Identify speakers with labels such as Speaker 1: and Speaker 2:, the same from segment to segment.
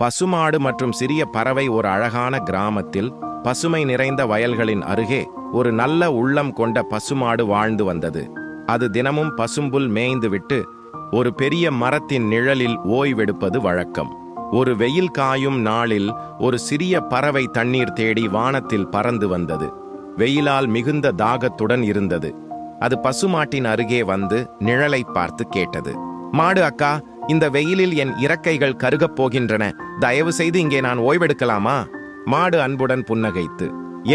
Speaker 1: பசுமாடு மற்றும் சிறிய பறவை ஒரு அழகான கிராமத்தில் பசுமை நிறைந்த வயல்களின் அருகே ஒரு நல்ல உள்ளம் கொண்ட பசுமாடு வாழ்ந்து வந்தது. அது தினமும் பசும்புல் மேய்ந்துவிட்டு ஒரு பெரிய மரத்தின் நிழலில் ஓய்வெடுப்பது வழக்கம். ஒரு வெயில் காயும் நாளில் ஒரு சிறிய பறவை தண்ணீர் தேடி வானத்தில் பறந்து வந்தது. வெயிலால் மிகுந்த தாகத்துடன் இருந்தது. அது பசுமாட்டின் அருகே வந்து நிழலை பார்த்து கேட்டது. மாடு அக்கா, இந்த வெயிலில் என் இறக்கைகள் கருகப் போகின்றன. தயவு செய்து இங்கே நான் ஓய்வெடுக்கலாமா? மாடு அன்புடன் புன்னகைத்து,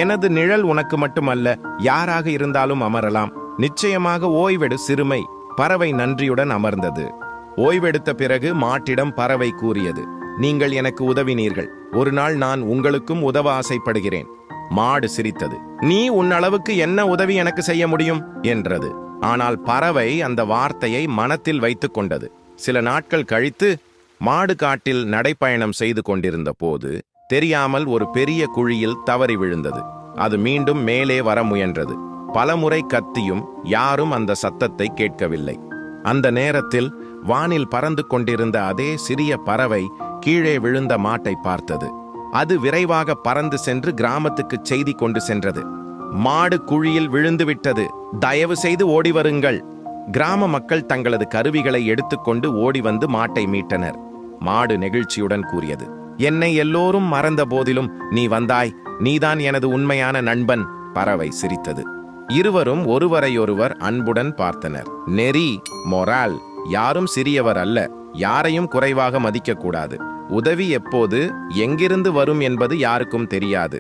Speaker 1: எனது நிழல் உனக்கு மட்டுமல்ல, யாராக இருந்தாலும் அமரலாம். நிச்சயமாக ஓய்வெடு சிறுமை. பறவை நன்றியுடன் அமர்ந்தது. ஓய்வெடுத்த பிறகு மாட்டிடம் பறவை கூறியது, நீங்கள் எனக்கு உதவினீர்கள். ஒரு நாள் நான் உங்களுக்கும் உதவ ஆசைப்படுகிறேன். மாடு சிரித்தது. நீ உன்னளவுக்கு என்ன உதவி எனக்கு செய்ய முடியும் என்றது. ஆனால் பறவை அந்த வார்த்தையை மனத்தில் வைத்துக் கொண்டது. சில நாட்கள் கழித்து மாடு காட்டில் நடைப்பயணம் செய்து கொண்டிருந்த போது தெரியாமல் ஒரு பெரிய குழியில் தவறி விழுந்தது. அது மீண்டும் மேலே வர முயன்றது. பலமுறை கத்தியும் யாரும் அந்த சத்தத்தை கேட்கவில்லை. அந்த நேரத்தில் வானில் பறந்து கொண்டிருந்த அதே சிறிய பறவை கீழே விழுந்த மாட்டை பார்த்தது. அது விரைவாக பறந்து சென்று கிராமத்துக்கு செய்தி கொண்டு சென்றது. மாடு குழியில் விழுந்து விட்டது, தயவு செய்து ஓடி வருங்கள். கிராம மக்கள் தங்களது கருவிகளை எடுத்துக்கொண்டு ஓடி வந்து மாட்டை மீட்டனர். மாடு நெகிழ்ச்சியுடன் கூறியது, என்னை எல்லோரும் மறந்த போதிலும் நீ வந்தாய். நீதான் எனது உண்மையான நண்பன். பறவை சிரித்தது. இருவரும் ஒருவரையொருவர் அன்புடன் பார்த்தனர். நெறி, மொரால், யாரும் சிறியவர் அல்ல, யாரையும் குறைவாக மதிக்கக்கூடாது. உதவி எப்போது எங்கிருந்து வரும் என்பது யாருக்கும் தெரியாது.